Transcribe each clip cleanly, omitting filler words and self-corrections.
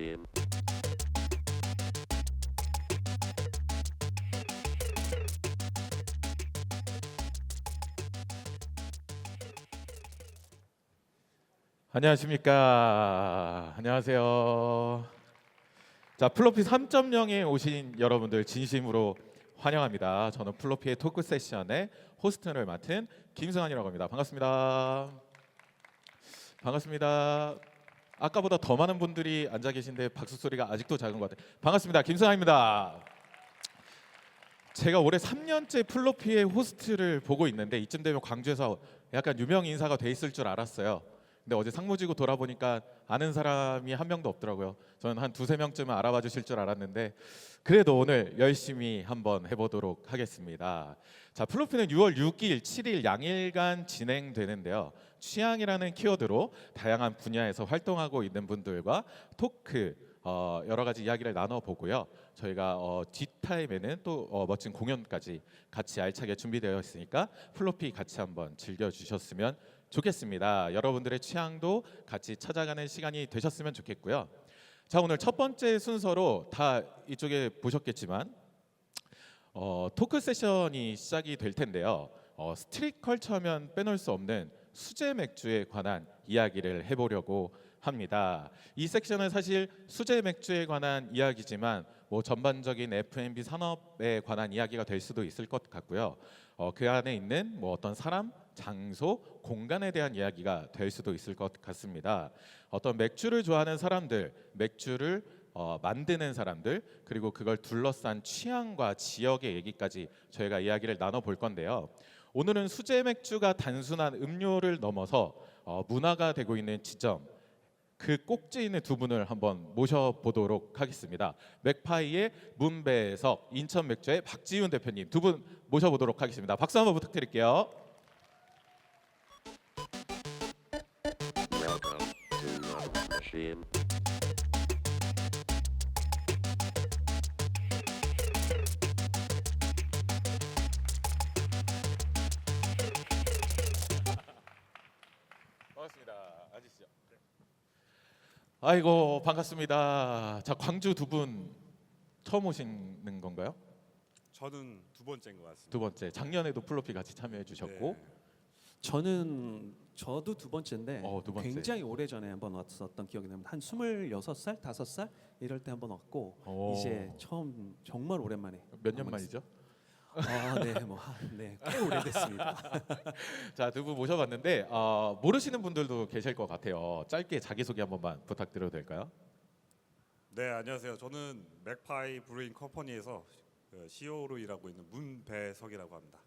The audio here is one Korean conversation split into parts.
machine. 안녕하십니까. 안녕하세요. 자, 플로피 3.0에 오신 여러분들 진심으로 환영합니다. 저는 플로피의 토크 세션의 호스트를 맡은 김승환이라고 합니다. 반갑습니다. 반갑습니다. 아까보다 더 많은 분들이 앉아 계신데 박수 소리가 아직도 작은 것 같아요. 반갑습니다. 김승환입니다. 제가 올해 3년째 플로피의 호스트를 보고 있는데 이쯤 되면 광주에서 약간 유명 인사가 돼 있을 줄 알았어요. 근데 어제 상무지구 돌아보니까 아는 사람이 한 명도 없더라고요. 저는 한 두세 명쯤은 알아봐 주실 줄 알았는데 그래도 오늘 열심히 한번 해보도록 하겠습니다. 자, 플로피는 6월 6일, 7일 양일간 진행되는데요. 취향이라는 키워드로 다양한 분야에서 활동하고 있는 분들과 토크, 여러 가지 이야기를 나눠보고요. 저희가 뒷타임에는 또 멋진 공연까지 같이 알차게 준비되어 있으니까 플로피 같이 한번 즐겨주셨으면 좋겠습니다. 여러분들의 취향도 같이 찾아가는 시간이 되셨으면 좋겠고요. 자, 오늘 첫 번째 순서로 다 이쪽에 보셨겠지만 토크 세션이 시작이 될 텐데요. 스트릿 컬처하면 빼놓을 수 없는 수제 맥주에 관한 이야기를 해보려고 합니다. 이 섹션은 사실 수제 맥주에 관한 이야기지만 뭐 전반적인 F&B 산업에 관한 이야기가 될 수도 있을 것 같고요. 그 안에 있는 뭐 어떤 사람, 장소, 공간에 대한 이야기가 될 수도 있을 것 같습니다. 어떤 맥주를 좋아하는 사람들, 맥주를 만드는 사람들, 그리고 그걸 둘러싼 취향과 지역의 얘기까지 저희가 이야기를 나눠볼 건데요. 오늘은 수제 맥주가 단순한 음료를 넘어서 문화가 되고 있는 지점, 그 꼭지에 있는 두 분을 한번 모셔보도록 하겠습니다. 맥파이의 문배석, 인천 맥주의 박지훈 대표님 두 분 모셔보도록 하겠습니다. 박수 한번 부탁드릴게요. Welcome to Love Machine. 반갑습니다. 앉으시죠. 아이고 반갑습니다. 자, 광주 두 분 처음 오시는 건가요? 저는 두 번째인 것 같습니다. 두 번째. 작년에도 플로피 같이 참여해 주셨고 저도 두 번째인데 두 번째. 굉장히 오래 전에 한번 왔었던 기억이 납니다. 한 26살, 5살 이럴 때 한번 왔고 이제 처음 정말 오랜만에 몇 년 한번 만이죠? 꽤 오래됐습니다. 자, 두 분 모셔봤는데 모르시는 분들도 계실 것 같아요. 짧게 자기소개 한 번만 부탁드려도 될까요? 네, 안녕하세요. 저는 맥파이 브루잉 컴퍼니에서 CEO로 일하고 있는 문배석이라고 합니다.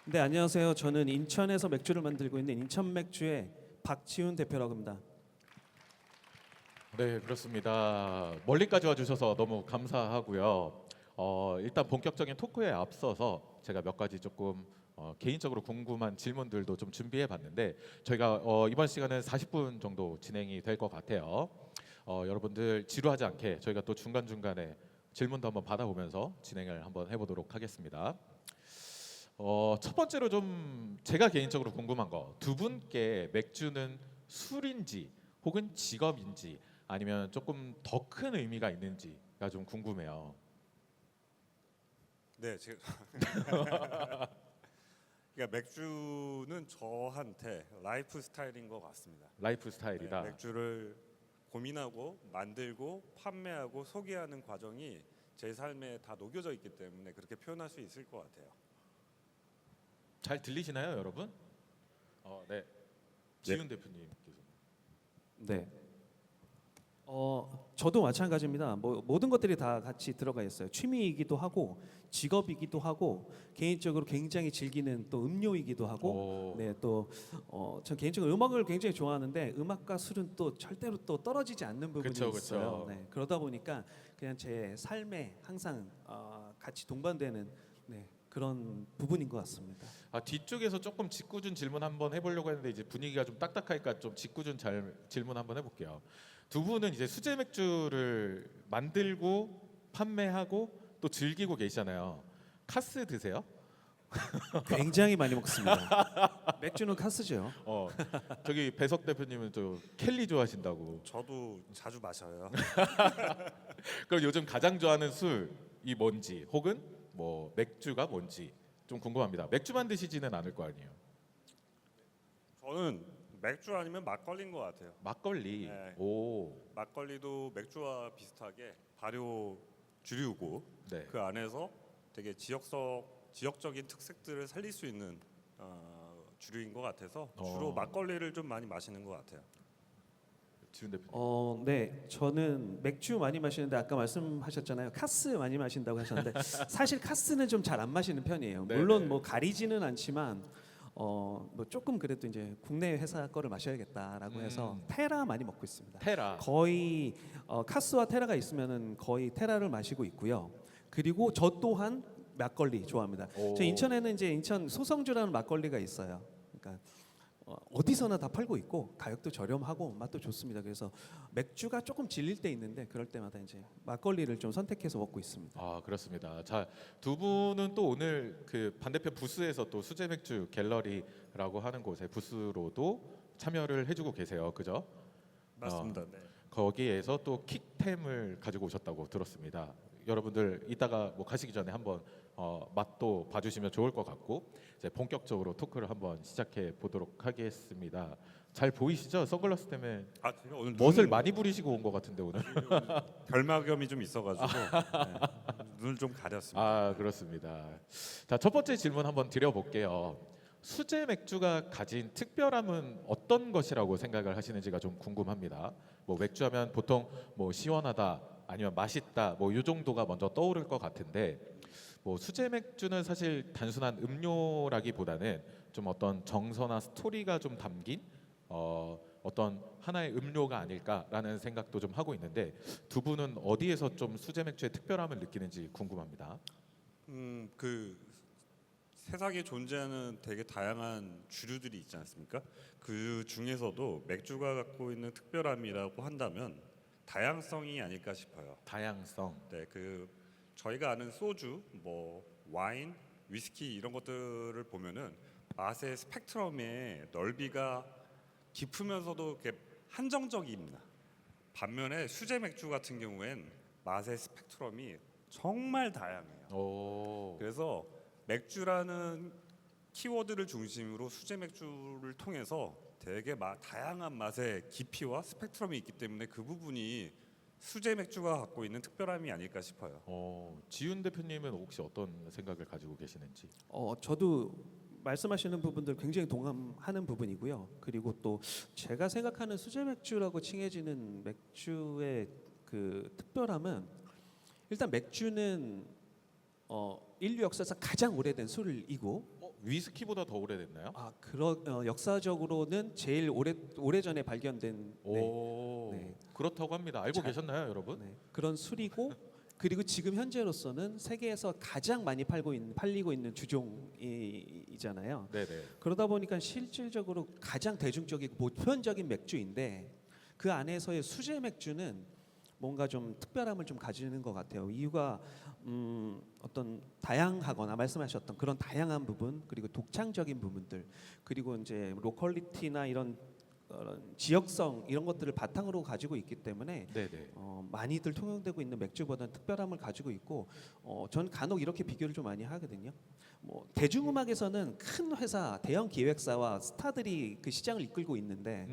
네, 안녕하세요. 저는 인천에서 맥주를 만들고 있는 인천 맥주의 박지훈 대표라고 합니다. 네, 그렇습니다. 멀리까지 와주셔서 너무 감사하고요. 일단 본격적인 토크에 앞서서 제가 몇 가지 조금 개인적으로 궁금한 질문들도 좀 준비해봤는데 저희가 이번 시간은 40분 정도 진행이 될 것 같아요. 여러분들 지루하지 않게 저희가 또 중간중간에 질문도 한번 받아보면서 진행을 한번 해보도록 하겠습니다. 첫 번째로 좀 제가 개인적으로 궁금한 거, 두 분께 맥주는 술인지 혹은 직업인지 아니면 조금 더 큰 의미가 있는지가 좀 궁금해요. 네, 제가 그러니까 맥주는 저한테 라이프 스타일인 것 같습니다. 라이프 스타일이다. 네, 맥주를 고민하고 만들고 판매하고 소개하는 과정이 제 삶에 다 녹여져 있기 때문에 그렇게 표현할 수 있을 것 같아요. 잘 들리시나요, 여러분? 네. 지훈 대표님께서. 네. 저도 마찬가지입니다. 모든 것들이 다 같이 들어가 있어요. 취미이기도 하고 직업이기도 하고 개인적으로 굉장히 즐기는 또 음료이기도 하고 전 개인적으로 음악을 굉장히 좋아하는데 음악과 술은 또 절대로 또 떨어지지 않는 부분이 그쵸. 있어요. 네, 그러다 보니까 그냥 제 삶에 항상 같이 동반되는 그런 부분인 것 같습니다. 뒤쪽에서 조금 짓궂은 질문 한번 해보려고 했는데 이제 분위기가 좀 딱딱하니까 좀 짓궂은 질문 한번 해볼게요. 두 분은 이제 수제 맥주를 만들고 판매하고 또 즐기고 계시잖아요. 카스 드세요? 굉장히 많이 먹습니다. 맥주는 카스죠. 저기 배석 대표님은 또 켈리 좋아하신다고. 저도 자주 마셔요. 그럼 요즘 가장 좋아하는 술이 뭔지 혹은 뭐 맥주가 뭔지 좀 궁금합니다. 맥주만 드시지는 않을 거 아니에요. 저는 맥주 아니면 막걸리인 것 같아요. 막걸리. 네. 오. 막걸리도 맥주와 비슷하게 발효 주류고 네. 그 안에서 되게 지역적인 특색들을 살릴 수 있는 주류인 것 같아서 주로 막걸리를 좀 많이 마시는 것 같아요. 지훈 대표님. 네, 저는 맥주 많이 마시는데 아까 말씀하셨잖아요. 카스 많이 마신다고 하셨는데 사실 카스는 좀 잘 안 마시는 편이에요. 네네. 물론 뭐 가리지는 않지만 뭐 조금 그래도 이제 국내 회사 거를 마셔야겠다라고 해서 테라 많이 먹고 있습니다. 테라. 거의 카스와 테라가 있으면은 거의 테라를 마시고 있고요. 그리고 저 또한 막걸리 좋아합니다. 오. 저 인천에는 이제 인천 소성주라는 막걸리가 있어요. 그러니까 어디서나 다 팔고 있고 가격도 저렴하고 맛도 좋습니다. 그래서 맥주가 조금 질릴 때 있는데 그럴 때마다 이제 막걸리를 좀 선택해서 먹고 있습니다. 아 그렇습니다. 자, 두 분은 또 오늘 그 반대편 부스에서 또 수제 맥주 갤러리라고 하는 곳에 부스로도 참여를 해주고 계세요. 그죠? 맞습니다. 네. 거기에서 또 킥템을 가지고 오셨다고 들었습니다. 여러분들 이따가 뭐 가시기 전에 한번 맛도 봐주시면 좋을 것 같고 이제 본격적으로 토크를 한번 시작해 보도록 하겠습니다. 잘 보이시죠? 선글라스 때문에 제가 오늘 멋을 많이 부리시고 온 것 같은데 오늘. 결막염이 좀 있어가지고 눈을 좀 가렸습니다. 아 그렇습니다. 자, 첫 번째 질문 한번 드려볼게요. 수제 맥주가 가진 특별함은 어떤 것이라고 생각을 하시는지가 좀 궁금합니다. 뭐 맥주하면 보통 뭐 시원하다 아니면 맛있다 뭐 이 정도가 먼저 떠오를 것 같은데 뭐 수제 맥주는 사실 단순한 음료라기보다는 좀 어떤 정서나 스토리가 좀 담긴 어떤 하나의 음료가 아닐까라는 생각도 좀 하고 있는데 두 분은 어디에서 좀 수제 맥주의 특별함을 느끼는지 궁금합니다. 그 세상에 존재하는 되게 다양한 주류들이 있지 않습니까? 그 중에서도 맥주가 갖고 있는 특별함이라고 한다면 다양성이 아닐까 싶어요. 다양성. 네, 그 저희가 아는 소주, 뭐 와인, 위스키 이런 것들을 보면은 맛의 스펙트럼의 넓이가 깊으면서도 이렇게 한정적입니다. 반면에 수제 맥주 같은 경우엔 맛의 스펙트럼이 정말 다양해요. 오. 그래서 맥주라는 키워드를 중심으로 수제 맥주를 통해서 되게 다양한 맛의 깊이와 스펙트럼이 있기 때문에 그 부분이 수제 맥주가 갖고 있는 특별함이 아닐까 싶어요. 지훈 대표님은 혹시 어떤 생각을 가지고 계시는지? 저도 말씀하시는 부분들 굉장히 동감하는 부분이고요. 그리고 또 제가 생각하는 수제 맥주라고 칭해지는 맥주의 그 특별함은 일단 맥주는 인류 역사에서 가장 오래된 술이고 위스키보다 더 오래됐나요? 역사적으로는 제일 오래전에 발견된 네. 그렇다고 합니다. 알고 계셨나요, 여러분? 네, 그런 술이고 그리고 지금 현재로서는 세계에서 가장 많이 팔리고 있는 주종이잖아요. 네네. 그러다 보니까 실질적으로 가장 대중적이고 보편적인 맥주인데 그 안에서의 수제 맥주는 뭔가 좀 특별함을 좀 가지는 것 같아요. 이유가 어떤 다양하거나 말씀하셨던 그런 다양한 부분 그리고 독창적인 부분들 그리고 이제 로컬리티나 이런 지역성 이런 것들을 바탕으로 가지고 있기 때문에 네네. 많이들 통용되고 있는 맥주보다는 특별함을 가지고 있고 전 간혹 이렇게 비교를 좀 많이 하거든요. 뭐 대중음악에서는 큰 회사, 대형 기획사와 스타들이 그 시장을 이끌고 있는데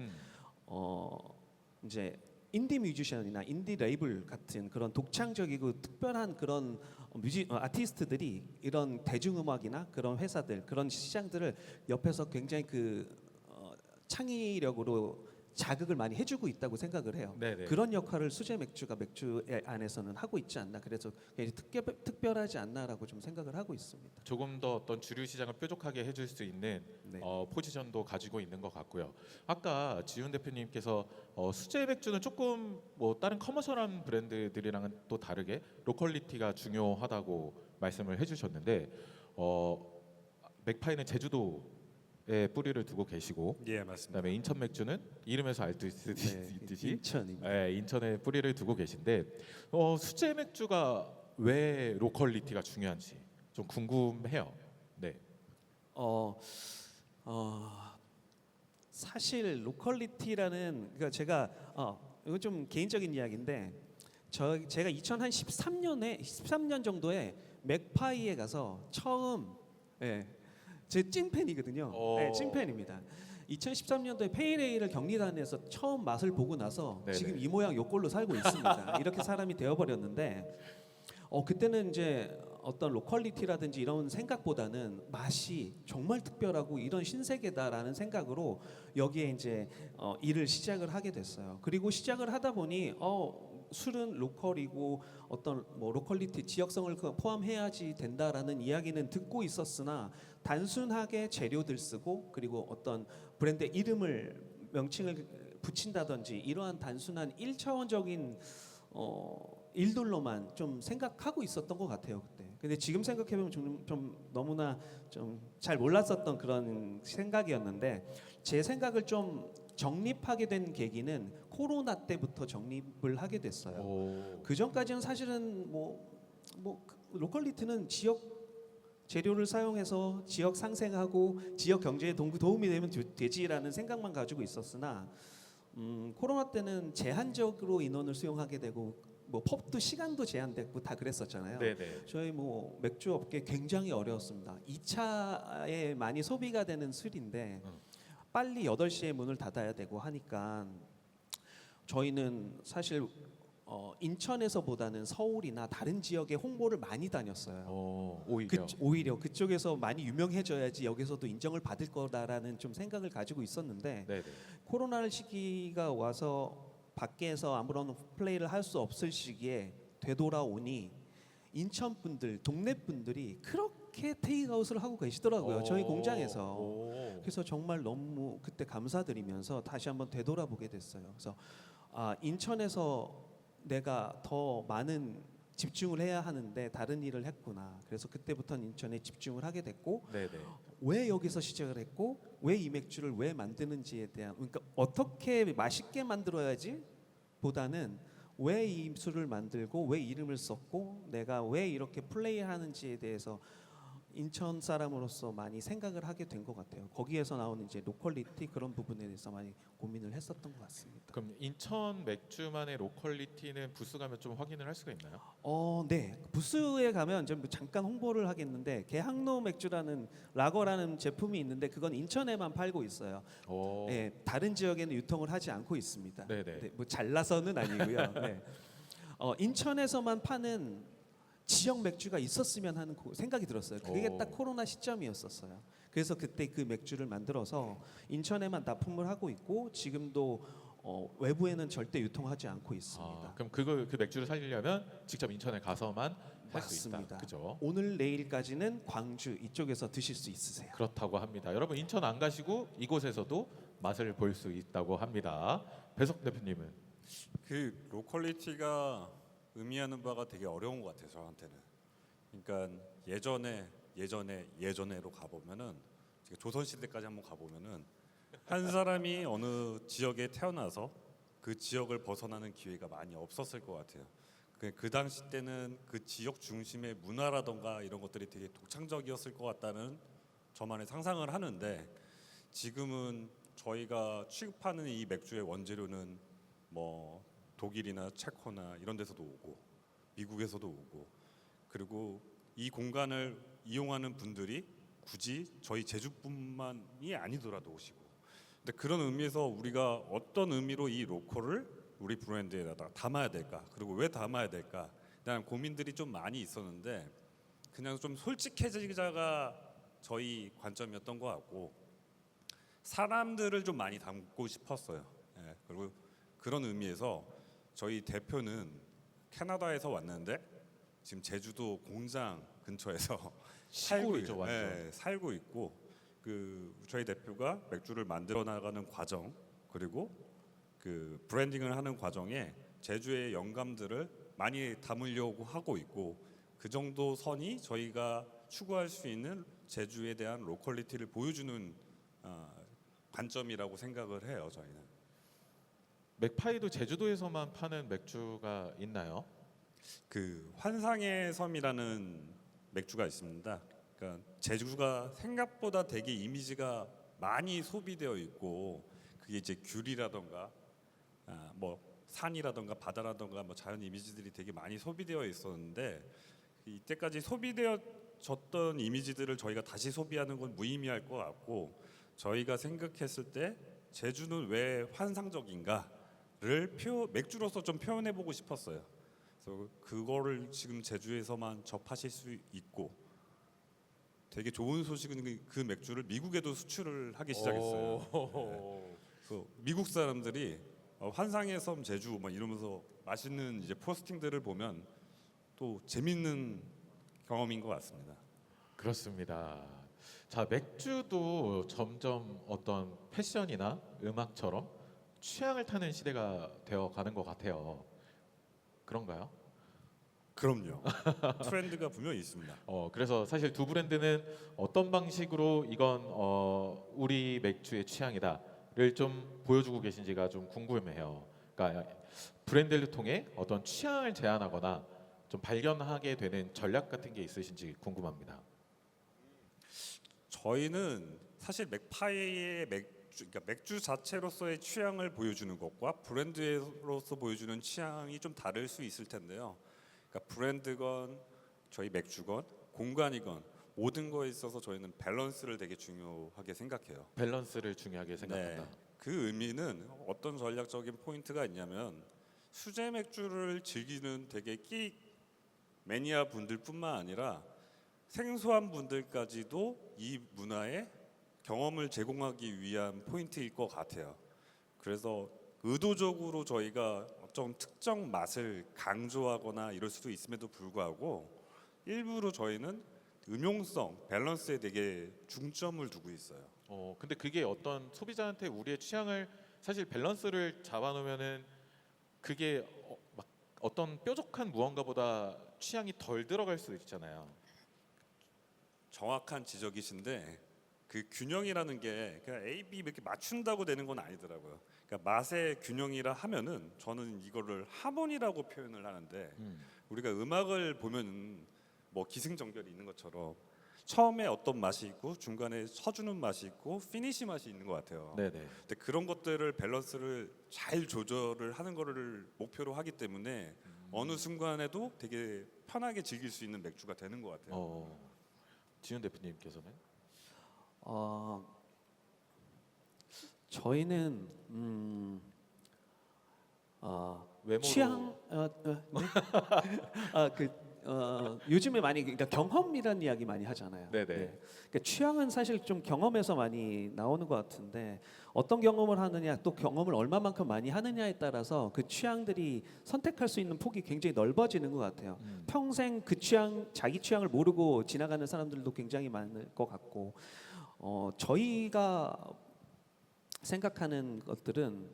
이제 인디 뮤지션이나 인디 레이블 같은 그런 독창적이고 특별한 그런 아티스트들이 이런 대중음악이나 그런 회사들 그런 시장들을 옆에서 굉장히 창의력으로 자극을 많이 해주고 있다고 생각을 해요. 네네. 그런 역할을 수제 맥주가 맥주 안에서는 하고 있지 않나. 그래서 특별하지 않나라고 좀 생각을 하고 있습니다. 조금 더 어떤 주류 시장을 뾰족하게 해줄 수 있는 네. 포지션도 가지고 있는 것 같고요. 아까 지훈 대표님께서 수제 맥주는 조금 뭐 다른 커머셜한 브랜드들이랑은 또 다르게 로컬리티가 중요하다고 말씀을 해주셨는데 맥파이는 제주도에 뿌리를 두고 계시고 예, 맞습니다. 그다음에 인천 맥주는 이름에서 알 수 있듯이 인천입니다. 네, 인천에 뿌리를 두고 계신데 수제 맥주가 왜 로컬리티가 중요한지 좀 궁금해요. 네. 어, 사실 로컬리티라는 그러니까 제가 이거 좀 개인적인 이야기인데 제가 13년 정도에 맥파이에 가서 처음 제 찐팬이거든요. 네, 찐팬입니다. 2013년도에 페이레일을 격리단에서 처음 맛을 보고 나서 네네. 지금 이 모양 요 꼴로 살고 있습니다. 이렇게 사람이 되어버렸는데 그때는 이제 어떤 로컬리티라든지 이런 생각보다는 맛이 정말 특별하고 이런 신세계다라는 생각으로 여기에 이제 일을 시작을 하게 됐어요. 그리고 시작을 하다 보니 술은 로컬이고 어떤 뭐 로컬리티 지역성을 포함해야지 된다라는 이야기는 듣고 있었으나 단순하게 재료들 쓰고 그리고 어떤 브랜드 이름을 명칭을 붙인다든지 이러한 단순한 1차원적인 일들로만 좀 생각하고 있었던 것 같아요 그때. 근데 지금 생각해보면 좀 너무나 좀 잘 몰랐었던 그런 생각이었는데 제 생각을 좀 정립하게 된 계기는 코로나 때부터 정립을 하게 됐어요. 그 전까지는 사실은 로컬리티는 지역 재료를 사용해서 지역 상생하고 지역 경제에 도움이 되면 되지라는 생각만 가지고 있었으나 코로나 때는 제한적으로 인원을 수용하게 되고 뭐 펍도 시간도 제한됐고 다 그랬었잖아요. 네네. 저희 뭐 맥주 업계 굉장히 어려웠습니다. 2차에 많이 소비가 되는 술인데 빨리 8시에 문을 닫아야 되고 하니까 저희는 사실 인천에서보다는 서울이나 다른 지역에 홍보를 많이 다녔어요. 오히려. 오히려 그쪽에서 많이 유명해져야지 여기서도 인정을 받을 거다라는 좀 생각을 가지고 있었는데 네네. 코로나 시기가 와서 밖에서 아무런 플레이를 할 수 없을 시기에 되돌아오니 인천 분들, 동네 분들이 그렇게 테이크아웃을 하고 계시더라고요. 저희 공장에서. 그래서 정말 너무 그때 감사드리면서 다시 한번 되돌아보게 됐어요. 그래서 인천에서 내가 더 많은 집중을 해야 하는데 다른 일을 했구나. 그래서 그때부터는 인천에 집중을 하게 됐고 네네. 왜 여기서 시작을 했고 왜 이 맥주를 왜 만드는지에 대한 그러니까 어떻게 맛있게 만들어야지 보다는 왜 이 술을 만들고 왜 이름을 썼고 내가 왜 이렇게 플레이하는지에 대해서 인천 사람으로서 많이 생각을 하게 된 것 같아요. 거기에서 나오는 이제 로컬리티 그런 부분에 대해서 많이 고민을 했었던 것 같습니다. 그럼 인천 맥주만의 로컬리티는 부스 가면 좀 확인을 할 수가 있나요? 네. 부스에 가면 좀 잠깐 홍보를 하겠는데 개항로 맥주라는 라거라는 제품이 있는데 그건 인천에만 팔고 있어요. 네, 다른 지역에는 유통을 하지 않고 있습니다. 네네. 네, 뭐 잘나서는 아니고요. 네. 인천에서만 파는 지역 맥주가 있었으면 하는 생각이 들었어요. 그게 딱 코로나 시점이었었어요. 그래서 그때 그 맥주를 만들어서 인천에만 납품을 하고 있고 지금도 외부에는 절대 유통하지 않고 있습니다. 그럼 그 맥주를 살리려면 직접 인천에 가서만 살 수 있다. 맞습니다. 그죠? 오늘 내일까지는 광주 이쪽에서 드실 수 있으세요. 그렇다고 합니다. 여러분 인천 안 가시고 이곳에서도 맛을 볼 수 있다고 합니다. 배석 대표님은? 그 로컬리티가 의미하는 바가 되게 어려운 것 같아요 저한테는. 그러니까 예전에로 가보면은 조선 시대까지 한번 가보면은 한 사람이 어느 지역에 태어나서 그 지역을 벗어나는 기회가 많이 없었을 것 같아요. 그 당시 때는 그 지역 중심의 문화라던가 이런 것들이 되게 독창적이었을 것 같다는 저만의 상상을 하는데 지금은 저희가 취급하는 이 맥주의 원재료는 뭐 독일이나 체코나 이런 데서도 오고 미국에서도 오고 그리고 이 공간을 이용하는 분들이 굳이 저희 제주뿐만이 아니더라도 오시고 근데 그런 의미에서 우리가 어떤 의미로 이 로컬을 우리 브랜드에다 담아야 될까 그리고 왜 담아야 될까 대한 고민들이 좀 많이 있었는데 그냥 좀 솔직해지자가 저희 관점이었던 것 같고 사람들을 좀 많이 담고 싶었어요. 그리고 그런 의미에서 저희 대표는 캐나다에서 왔는데 지금 제주도 공장 근처에서 시골이죠, 완전. 살고 있고 저희 대표가 맥주를 만들어 나가는 과정 그리고 그 브랜딩을 하는 과정에 제주의 영감들을 많이 담으려고 하고 있고 그 정도 선이 저희가 추구할 수 있는 제주에 대한 로컬리티를 보여주는 관점이라고 생각을 해요 저희는. 맥파이도 제주도에서만 파는 맥주가 있나요? 그 환상의 섬이라는 맥주가 있습니다. 그러니까 제주가 생각보다 되게 이미지가 많이 소비되어 있고 그게 이제 귤이라던가 뭐 산이라던가 바다라던가 뭐 자연 이미지들이 되게 많이 소비되어 있었는데 이때까지 소비되어졌던 이미지들을 저희가 다시 소비하는 건 무의미할 것 같고 저희가 생각했을 때 제주는 왜 환상적인가를 맥주로서 좀 표현해 보고 싶었어요. 그래서 그거를 지금 제주에서만 접하실 수 있고 되게 좋은 소식은 그 맥주를 미국에도 수출을 하기 시작했어요. 네. 그래서 미국 사람들이 환상의 섬 제주 뭐 이러면서 맛있는 이제 포스팅들을 보면 또 재밌는 경험인 것 같습니다. 그렇습니다. 자, 맥주도 점점 어떤 패션이나 음악처럼 취향을 타는 시대가 되어 가는 것 같아요. 그런가요? 그럼요. 트렌드가 분명히 있습니다. 그래서 사실 두 브랜드는 어떤 방식으로 이건 우리 맥주의 취향이다를 좀 보여주고 계신지가 좀 궁금해요. 그러니까 브랜드를 통해 어떤 취향을 제안하거나 좀 발견하게 되는 전략 같은 게 있으신지 궁금합니다. 저희는 사실 맥파이의 그러니까 맥주 자체로서의 취향을 보여주는 것과 브랜드로서 보여주는 취향이 좀 다를 수 있을 텐데요. 그러니까 브랜드건 저희 맥주건 공간이건 모든 거에 있어서 저희는 밸런스를 되게 중요하게 생각해요. 밸런스를 중요하게 생각한다. 네, 그 의미는 어떤 전략적인 포인트가 있냐면 수제 맥주를 즐기는 되게 끼 매니아 분들뿐만 아니라 생소한 분들까지도 이 문화의 경험을 제공하기 위한 포인트일 것 같아요. 그래서 의도적으로 저희가 어떤 특정 맛을 강조하거나 이럴 수도 있음에도 불구하고 일부러 저희는 음용성, 밸런스에 되게 중점을 두고 있어요. 근데 그게 어떤 소비자한테 우리의 취향을 사실 밸런스를 잡아놓으면은 그게 막 어떤 뾰족한 무언가보다 취향이 덜 들어갈 수도 있잖아요. 정확한 지적이신데 그 균형이라는 게 그냥 A, B 이렇게 맞춘다고 되는 건 아니더라고요. 그러니까 맛의 균형이라 하면은 저는 이거를 하모니라고 표현을 하는데 우리가 음악을 보면 뭐 기승전결이 있는 것처럼 처음에 어떤 맛이 있고 중간에 쳐주는 맛이 있고 피니시 맛이 있는 것 같아요. 네네. 근데 그런 것들을 밸런스를 잘 조절을 하는 거를 목표로 하기 때문에 어느 순간에도 되게 편하게 즐길 수 있는 맥주가 되는 것 같아요. 지훈 대표님께서는 저희는 외모로 취향 요즘에 많이 그러니까 경험이라는 이야기 많이 하잖아요. 네네. 그러니까 취향은 사실 좀 경험에서 많이 나오는 것 같은데 어떤 경험을 하느냐 또 경험을 얼마만큼 많이 하느냐에 따라서 그 취향들이 선택할 수 있는 폭이 굉장히 넓어지는 것 같아요. 평생 그 취향 자기 취향을 모르고 지나가는 사람들도 굉장히 많을 것 같고 저희가 생각하는 것들은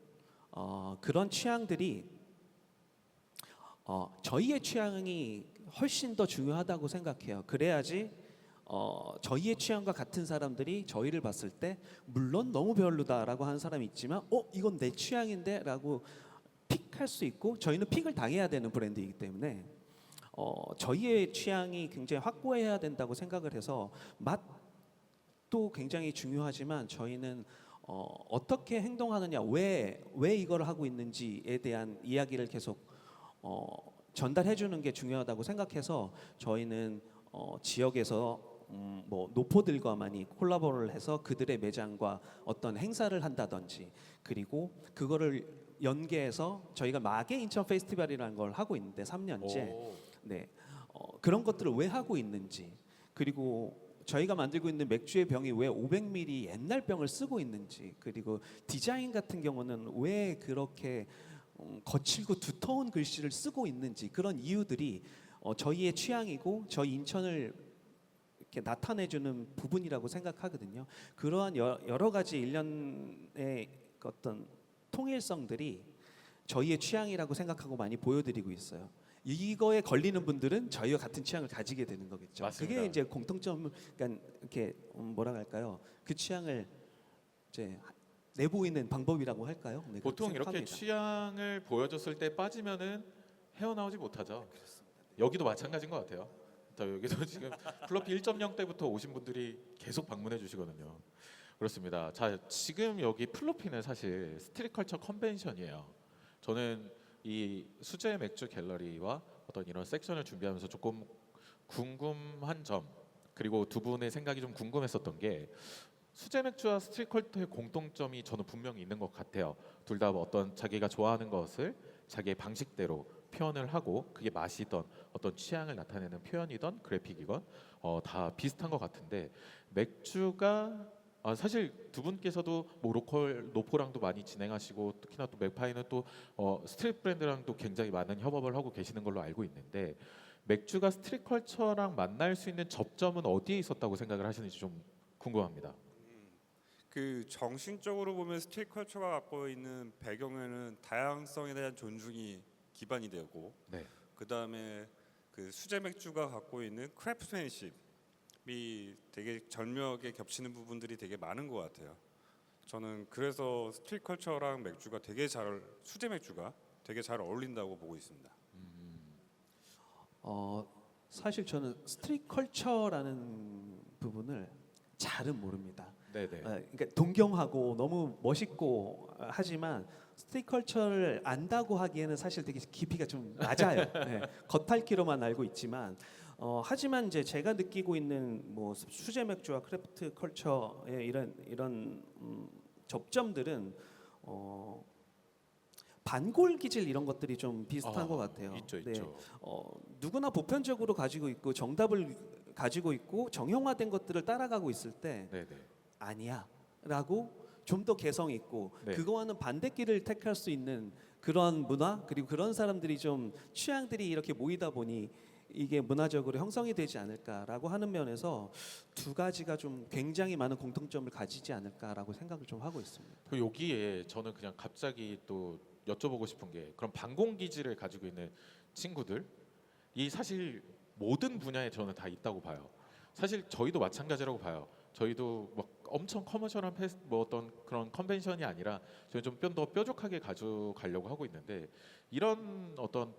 그런 취향들이 저희의 취향이 훨씬 더 중요하다고 생각해요. 그래야지 저희의 취향과 같은 사람들이 저희를 봤을 때 물론 너무 별로다라고 하는 사람이 있지만 이건 내 취향인데라고 픽할 수 있고 저희는 픽을 당해야 되는 브랜드이기 때문에 저희의 취향이 굉장히 확고해야 된다고 생각을 해서 맛도 굉장히 중요하지만 저희는 어떻게 행동하느냐 왜 이걸 하고 있는지에 대한 이야기를 계속 전달해 주는 게 중요하다고 생각해서 저희는 지역에서 뭐 노포들과 많이 콜라보를 해서 그들의 매장과 어떤 행사를 한다든지 그리고 그거를 연계해서 저희가 마계 인천 페스티벌이라는 걸 하고 있는데 3년째 네 그런 것들을 왜 하고 있는지 그리고 저희가 만들고 있는 맥주의 병이 왜 500ml 옛날 병을 쓰고 있는지 그리고 디자인 같은 경우는 왜 그렇게 거칠고 두터운 글씨를 쓰고 있는지 그런 이유들이 저희의 취향이고 저희 인천을 이렇게 나타내주는 부분이라고 생각하거든요. 그러한 여러 가지 일련의 어떤 통일성들이 저희의 취향이라고 생각하고 많이 보여드리고 있어요. 이거에 걸리는 분들은 저희와 같은 취향을 가지게 되는 거겠죠. 맞습니다. 그게 이제 공통점, 그러니까 이렇게 뭐라 할까요? 그 취향을 이제 내보이는 방법이라고 할까요? 네, 보통 이렇게 생각합니다. 취향을 보여줬을 때 빠지면은 헤어나오지 못하죠. 여기도 마찬가지인 것 같아요. 자, 여기도 지금 플로피 1.0 때부터 오신 분들이 계속 방문해 주시거든요. 그렇습니다. 자, 지금 여기 플로피는 사실 스트릿컬처 컨벤션이에요. 저는 이 수제 맥주 갤러리와 어떤 이런 섹션을 준비하면서 조금 궁금한 점, 그리고 두 분의 생각이 좀 궁금했었던 게, 수제 맥주와 스트릿컬처의 공통점이 저는 분명히 있는 것 같아요. 둘 다 어떤 자기가 좋아하는 것을 자기의 방식대로 표현을 하고, 그게 맛이던 어떤 취향을 나타내는 표현이던 그래픽이건 다 비슷한 것 같은데, 맥주가 사실 두 분께서도 뭐 로컬 노포랑도 많이 진행하시고, 특히나 또 맥파이는 또 스트릿 브랜드랑도 굉장히 많은 협업을 하고 계시는 걸로 알고 있는데, 맥주가 스트릿 컬처랑 만날 수 있는 접점은 어디에 있었다고 생각을 하시는지 좀 궁금합니다. 그 정신적으로 보면 스트릿 컬처가 갖고 있는 배경에는 다양성에 대한 존중이 기반이 되고, 네. 그 다음에 그 수제 맥주가 갖고 있는 크래프트맨십이 되게 절묘하게 겹치는 부분들이 되게 많은 것 같아요. 저는 그래서 스트릿 컬처랑 맥주가 수제 맥주가 되게 잘 어울린다고 보고 있습니다. 사실 저는 스트릿 컬처라는 부분을 잘은 모릅니다. 네네. 그러니까 동경하고 너무 멋있고 하지만 스트릿 컬처를 안다고 하기에는 사실 되게 깊이가 좀 낮아요. 네, 겉핥기로만 알고 있지만 하지만 이제 제가 느끼고 있는 뭐 수제 맥주와 크래프트 컬처의 이런 접점들은 반골 기질 이런 것들이 좀 비슷한 것 같아요. 있죠, 네. 있죠. 누구나 보편적으로 가지고 있고 정답을 가지고 있고 정형화된 것들을 따라가고 있을 때 네네. 아니야라고 좀 더 개성 있고 네. 그거와는 반대길을 택할 수 있는 그런 문화, 그리고 그런 사람들이 좀 취향들이 이렇게 모이다 보니 이게 문화적으로 형성이 되지 않을까라고 하는 면에서 두 가지가 좀 굉장히 많은 공통점을 가지지 않을까라고 생각을 좀 하고 있습니다. 그 여기에 저는 그냥 갑자기 또 여쭤보고 싶은 게, 그런 반공 기질을 가지고 있는 친구들, 이 사실 모든 분야에 저는 다 있다고 봐요. 사실 저희도 마찬가지라고 봐요. 저희도 막 엄청 커머셜한 뭐 어떤 그런 컨벤션이 아니라 저희 좀 더 뾰족하게 가져가려고 하고 있는데, 이런 어떤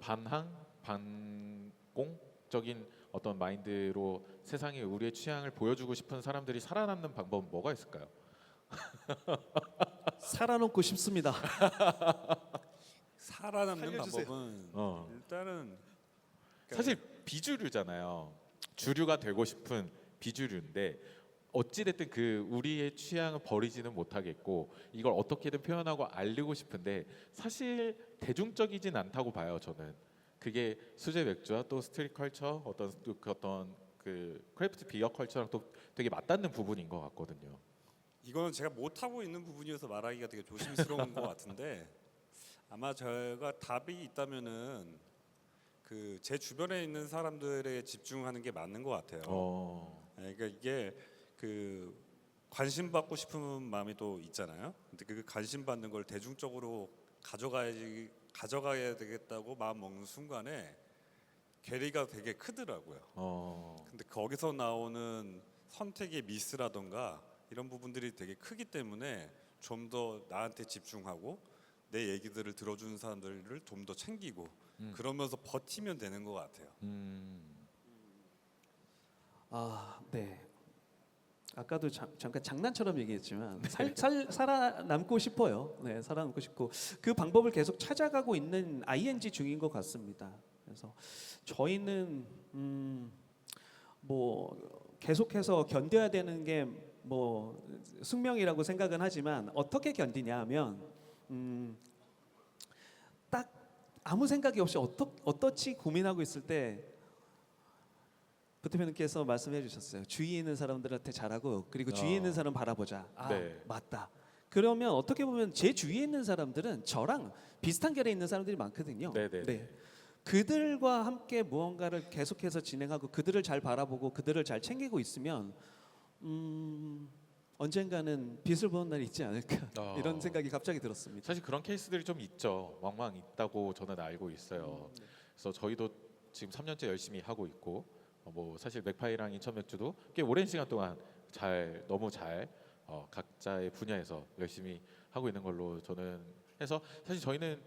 반공적인 어떤 마인드로 세상에 우리의 취향을 보여주고 싶은 사람들이 살아남는 방법은 뭐가 있을까요? 살아남고 싶습니다. 살아남는 살려주세요. 방법은 일단은 사실 비주류잖아요. 주류가 되고 싶은 비주류인데, 어찌됐든 그 우리의 취향을 버리지는 못하겠고, 이걸 어떻게든 표현하고 알리고 싶은데 사실 대중적이진 않다고 봐요. 저는 그게 수제 맥주와 또 스트릿 컬처, 어떤 그 크래프트 비어 컬처랑 또 되게 맞닿는 부분인 것 같거든요. 이거는 제가 못 하고 있는 부분이어서 말하기가 되게 조심스러운 것 같은데, 아마 제가 답이 있다면은 그 제 주변에 있는 사람들에 집중하는 게 맞는 것 같아요. 그러니까 이게 그 관심 받고 싶은 마음이 또 있잖아요. 근데 그 관심 받는 걸 대중적으로 가져가야 되겠다고 마음 먹는 순간에 괴리가 되게 크더라고요. 근데 거기서 나오는 선택의 미스라던가 이런 부분들이 되게 크기 때문에 좀 더 나한테 집중하고 내 얘기들을 들어주는 사람들을 좀 더 챙기고 그러면서 버티면 되는 것 같아요. 네. 아까도 잠깐 장난처럼 얘기했지만 살아남고 싶어요. 네, 살아남고 싶고 그 방법을 계속 찾아가고 있는 ING 중인 것 같습니다. 그래서 저희는 뭐 계속해서 견뎌야 되는 게 뭐 숙명이라고 생각은 하지만, 어떻게 견디냐면 딱 아무 생각이 없이 어떻지 고민하고 있을 때 부대표님께서 말씀해 주셨어요. 주위에 있는 사람들한테 잘하고, 그리고 주위에 있는 사람 바라보자. 네. 맞다. 그러면 어떻게 보면 제 주위에 있는 사람들은 저랑 비슷한 결에 있는 사람들이 많거든요. 네네. 네. 그들과 함께 무언가를 계속해서 진행하고 그들을 잘 바라보고 그들을 잘 챙기고 있으면 언젠가는 빛을 보는 날이 있지 않을까 이런 생각이 갑자기 들었습니다. 사실 그런 케이스들이 좀 있죠. 왕왕 있다고 저는 알고 있어요. 그래서 저희도 지금 3년째 열심히 하고 있고, 뭐 사실 맥파이랑 인천 맥주도 꽤 오랜 시간 동안 너무 잘 각자의 분야에서 열심히 하고 있는 걸로 저는 해서, 사실 저희는